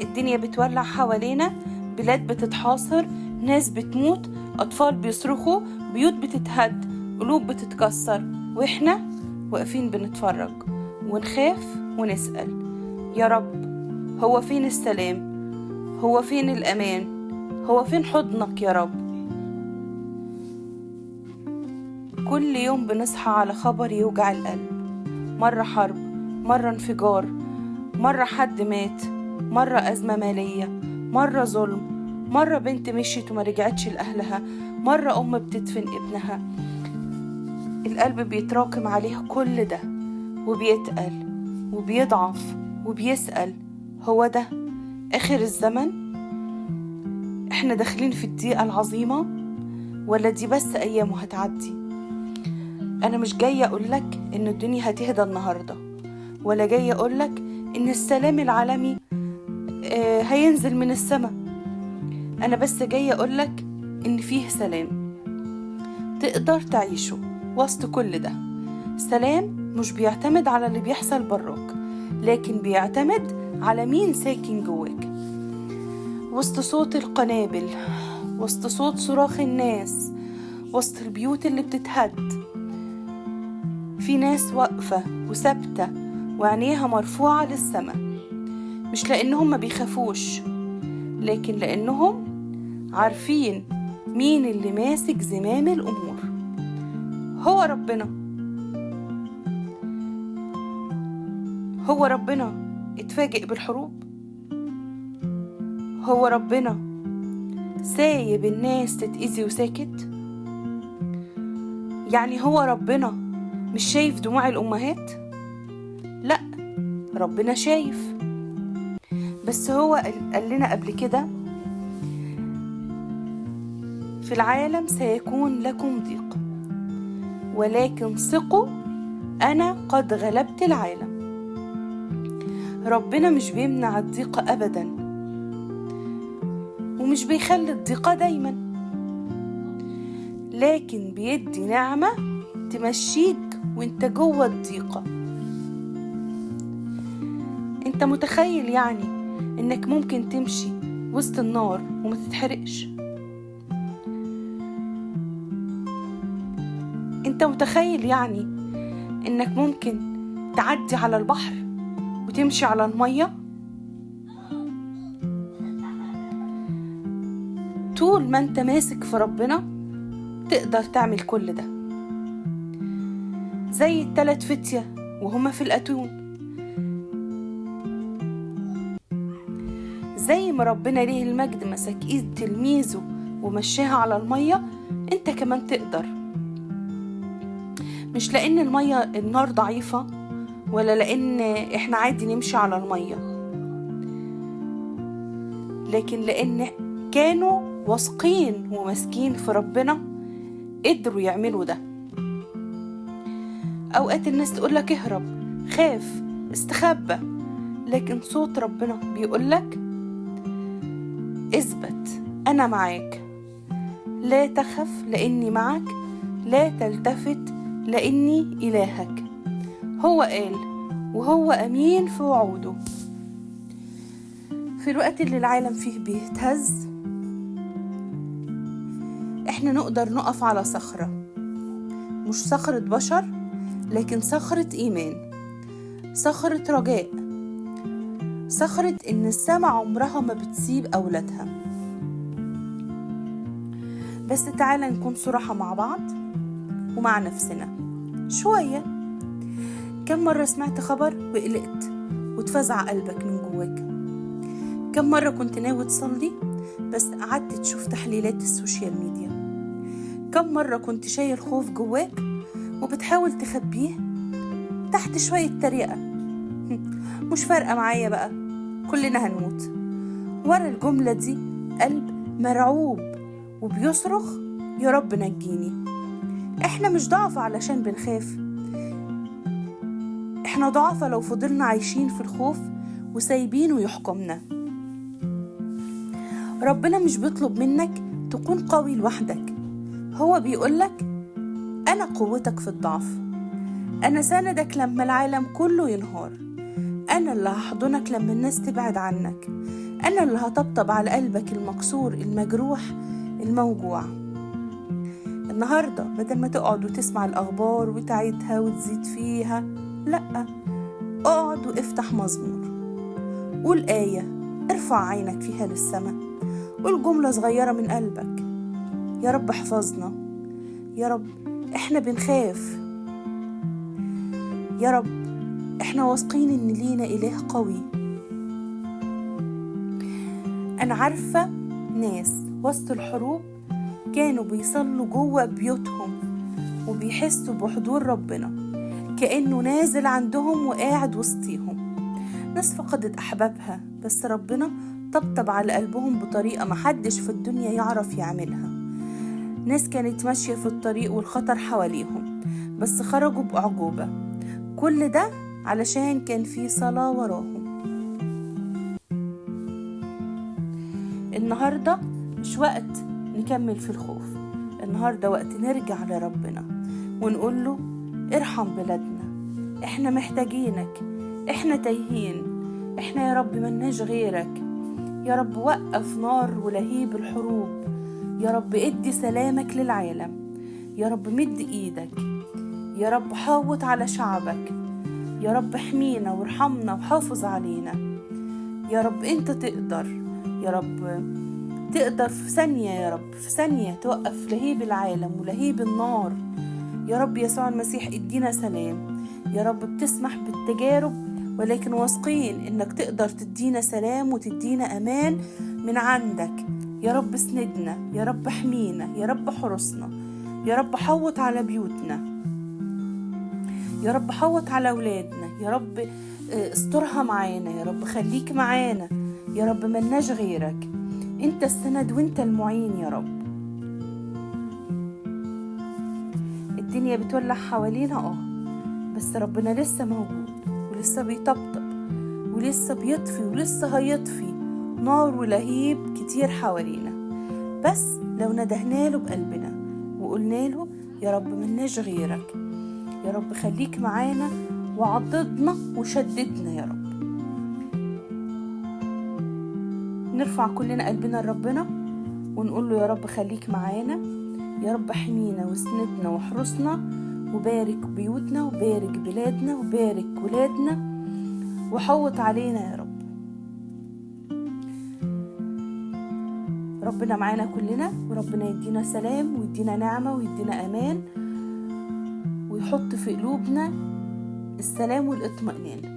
الدنيا بتولع حوالينا، بلاد بتتحاصر، ناس بتموت، أطفال بيصرخوا، بيوت بتتهد، قلوب بتتكسر، وإحنا واقفين بنتفرج ونخاف ونسأل: يا رب، هو فين السلام؟ هو فين الأمان؟ هو فين حضنك يا رب؟ كل يوم بنصحى على خبر يوجع القلب، مرة حرب، مرة انفجار، مرة حد مات، مرة أزمة مالية، مرة ظلم، مرة بنت مشيت وما رجعتش لأهلها، مرة أم بتدفن ابنها. القلب بيتراكم عليه كل ده وبيتقل وبيضعف وبيسأل: هو ده آخر الزمن؟ احنا داخلين في الضيقة العظيمة ولا دي بس أيام وهتعدي؟ أنا مش جاية أقولك إن الدنيا هتهدى النهاردة، ولا جاية أقولك إن السلام العالمي هينزل من السماء. أنا بس جاية أقولك إن فيه سلام تقدر تعيشه وسط كل ده. سلام مش بيعتمد على اللي بيحصل براك، لكن بيعتمد على مين ساكن جواك. وسط صوت القنابل، وسط صوت صراخ الناس، وسط البيوت اللي بتتهد، في ناس واقفة وثابتة وعينيها مرفوعة للسماء، مش لأنهم ما بيخافوش، لكن لأنهم عارفين مين اللي ماسك زمام الأمور. هو ربنا. هو ربنا اتفاجئ بالحروب. هو ربنا سايب الناس تتأذي وساكت. يعني هو ربنا مش شايف دموع الأمهات؟ لا، ربنا شايف، بس هو قال لنا قبل كده: في العالم سيكون لكم ضيق، ولكن ثقوا أنا قد غلبت العالم. ربنا مش بيمنع الضيقة أبدا، ومش بيخلي الضيقة دايما، لكن بيدي نعمة تمشيك وانت جوه الضيقة. انت متخيل يعني انك ممكن تمشي وسط النار وما تتحرقش؟ انت متخيل يعني انك ممكن تعدي على البحر وتمشي على المية؟ طول ما انت ماسك في ربنا تقدر تعمل كل ده. زي ال3 فتية وهما في الأتون، زي ما ربنا ليه المجد مسك ايد تلميذه ومشاها على المية، انت كمان تقدر. مش لأن النار ضعيفة، ولا لأن احنا عادي نمشي على المية، لكن لأن كانوا واثقين وماسكين في ربنا قدروا يعملوا ده. أوقات الناس تقولك اهرب، خاف، استخبى، لكن صوت ربنا بيقولك اثبت، أنا معاك، لا تخف لأني معك، لا تلتفت لأني إلهك. هو قال وهو أمين في وعوده. في الوقت اللي العالم فيه بيهتز، احنا نقدر نقف على صخرة، مش صخرة بشر، لكن صخرة إيمان، صخرة رجاء، صخرة إن السماء عمرها ما بتسيب أولادها. بس تعالى نكون صراحة مع بعض ومع نفسنا شوية. كم مرة سمعت خبر وقلقت وتفزع قلبك من جواك؟ كم مرة كنت ناوي تصلي بس قعدت تشوف تحليلات السوشيال ميديا؟ كم مرة كنت شايل خوف جواك وبتحاول تخبيه تحت شوية تريقة؟ مش فارقة معايا بقى، كلنا هنموت. ورا الجملة دي قلب مرعوب وبيصرخ: يا رب نجيني. احنا مش ضعفة علشان بنخاف، احنا ضعفة لو فضلنا عايشين في الخوف وسايبينه يحكمنا. ربنا مش بيطلب منك تكون قوي لوحدك، هو بيقولك أنا قوتك في الضعف، أنا ساندك لما العالم كله ينهار، أنا اللي هحضنك لما الناس تبعد عنك، أنا اللي هطبطب على قلبك المكسور المجروح الموجوع. النهاردة بدل ما تقعد وتسمع الأخبار وتعيدها وتزيد فيها، لأ، اقعد وافتح مزمور، قول آية، ارفع عينك فيها للسماء، قول جملة صغيرة من قلبك. يا رب احفظنا، يا رب احنا بنخاف، يا رب احنا واثقين ان لينا إله قوي. أنا عارفة ناس وسط الحروب كانوا بيصلوا جوه بيوتهم وبيحسوا بحضور ربنا كأنه نازل عندهم وقاعد وسطيهم. ناس فقدت أحبابها بس ربنا طبطب على قلبهم بطريقة محدش في الدنيا يعرف يعملها. ناس كانت ماشية في الطريق والخطر حواليهم بس خرجوا بأعجوبة، كل ده علشان كان في صلاة وراهم. النهاردة مش وقت نكمل في الخوف، النهاردة وقت نرجع لربنا ونقول له ارحم بلادنا، احنا محتاجينك، احنا تايهين، احنا يا رب مناش غيرك. يا رب وقف نار ولهيب الحروب، يا رب ادي سلامك للعالم، يا رب مد ايدك، يا رب حاوط على شعبك، يا رب احمينا وارحمنا وحافظ علينا. يا رب انت تقدر، يا رب تقدر في ثانية، يا رب في ثانية توقف لهيب العالم ولهيب النار. يا رب يسوع المسيح ادينا سلام، يا رب بتسمح بالتجارب ولكن واثقين انك تقدر تدينا سلام وتدينا امان من عندك. يا رب اسندنا، يا رب احمينا، يا رب حرسنا، يا رب حوط على بيوتنا، يا رب حوط على اولادنا، يا رب استرها معانا، يا رب خليك معانا، يا رب ملناش غيرك، انت السند وانت المعين يا رب. الدنيا بتولع حوالينا بس ربنا لسه موجود ولسه بيطبطب ولسه بيطفي ولسه هيطفي نار ولهيب كتير حوالينا، بس لو ندهنا له بقلبنا وقلنا له يا رب ملناش غيرك، يا رب خليك معانا وعضدنا وشددنا يا رب. نرفع كلنا قلبنا لربنا ونقول له يا رب خليك معانا، يا رب احمينا واسندنا واحرسنا وبارك بيوتنا وبارك بلادنا وبارك ولادنا وحوط علينا يا رب. ربنا معانا كلنا، وربنا يدينا سلام ويدينا نعمة ويدينا أمان ويحط في قلوبنا السلام والاطمئنان.